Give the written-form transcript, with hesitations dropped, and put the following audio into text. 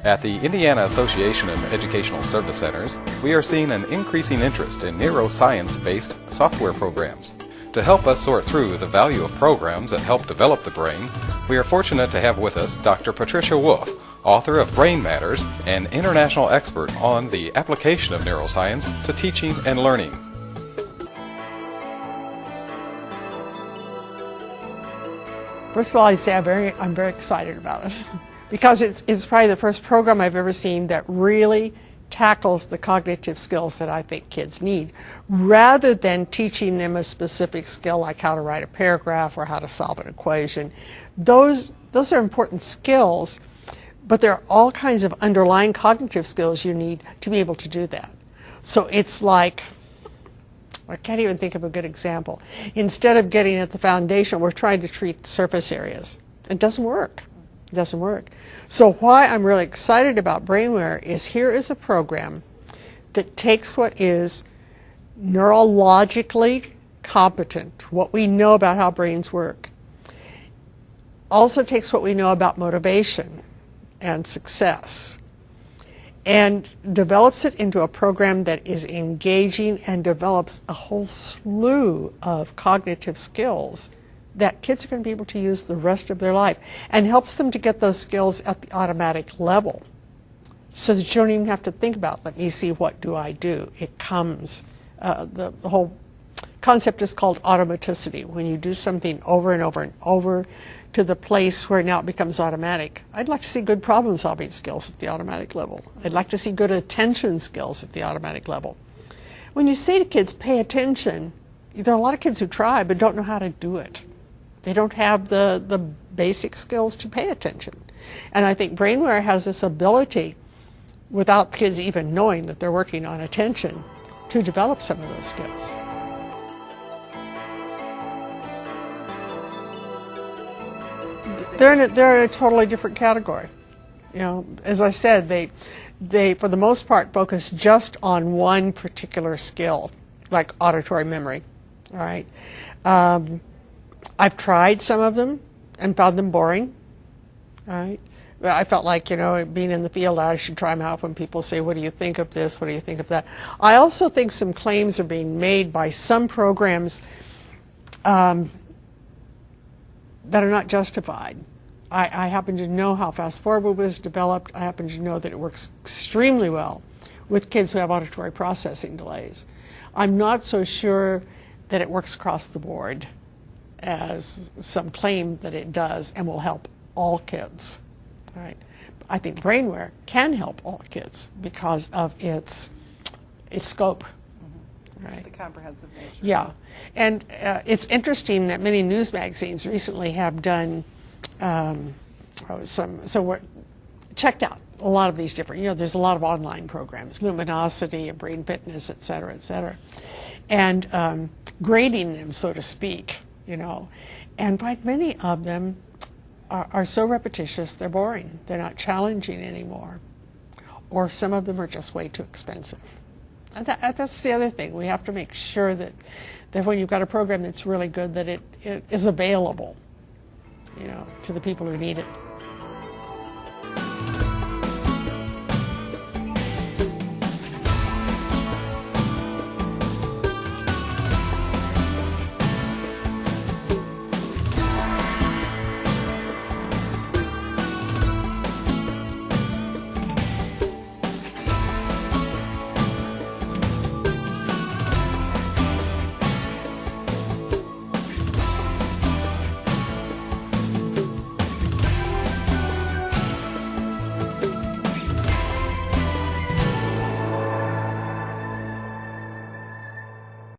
At the Indiana Association of Educational Service Centers, we are seeing an increasing interest in neuroscience-based software programs. To help us sort through the value of programs that help develop the brain, we are fortunate to have with us Dr. Patricia Wolfe, author of Brain Matters and international expert on the application of neuroscience to teaching and learning. First of all, I'd say I'm very excited about it because it's probably the first program I've ever seen that really tackles the cognitive skills that I think kids need, rather than teaching them a specific skill like how to write a paragraph or how to solve an equation. Those are important skills, but there are all kinds of underlying cognitive skills you need to be able to do that. So it's like, I can't even think of a good example. Instead of getting at the foundation, we're trying to treat surface areas. It doesn't work. It doesn't work. So why I'm really excited about BrainWare is here is a program that takes what is neurologically competent, what we know about how brains work, also takes what we know about motivation and success, and develops it into a program that is engaging and develops a whole slew of cognitive skills that kids are going to be able to use the rest of their life, and helps them to get those skills at the automatic level so that you don't even have to think about, let me see, what do I do? It comes. The whole concept is called automaticity. When you do something over and over and over to the place where now it becomes automatic. I'd like to see good problem solving skills at the automatic level. I'd like to see good attention skills at the automatic level. When you say to kids, pay attention, there are a lot of kids who try but don't know how to do it. They don't have the basic skills to pay attention. And I think BrainWare has this ability, without kids even knowing that they're working on attention, to develop some of those skills. They're in a totally different category. You know, as I said, they for the most part focus just on one particular skill, like auditory memory. All right. I've tried some of them and found them boring. All right. I felt like, you know, being in the field, I should try them out when people say, what do you think of this? What do you think of that? I also think some claims are being made by some programs that are not justified. I happen to know how Fast Forward was developed. I happen to know that it works extremely well with kids who have auditory processing delays. I'm not so sure that it works across the board as some claim that it does and will help all kids. Right? I think BrainWare can help all kids because of its scope. Right. The comprehensive nature. Yeah, and it's interesting that many news magazines recently have done checked out a lot of these different, you know, there's a lot of online programs, Luminosity and Brain Fitness, et cetera, and grading them, so to speak, you know, and by many of them are so repetitious, they're boring. They're not challenging anymore, or some of them are just way too expensive. And that's the other thing. We have to make sure that when you've got a program that's really good, that it is available, you know, to the people who need it.